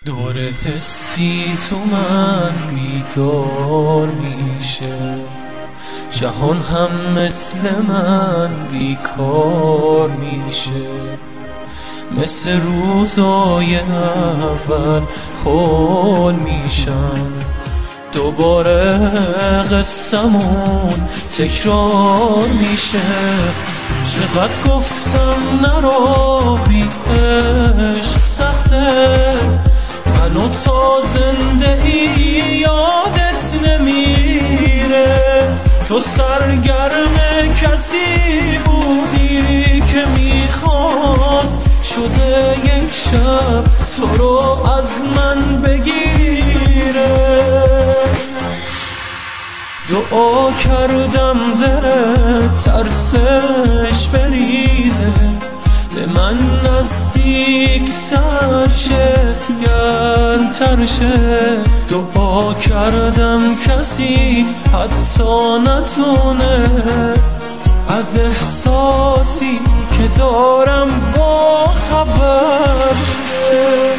دور حسی تو من بیدار میشه، جهان هم مثل من بیکار میشه. مثل روزای اول خول میشم، دوباره قصمون تکرار میشه. چقدر گفتم نرو بی عشق سخته، منو تا زنده ای یادت نمیره. تو سرگرم کسی بودی که میخواست شده یک شب تو رو از من بگیره. دعا کردم دلت ترسش بریزه، به من نزدیک تر شه گرمتر شه. دعا کردم کسی حتی نتونه از احساسی که دارم با خبر شه.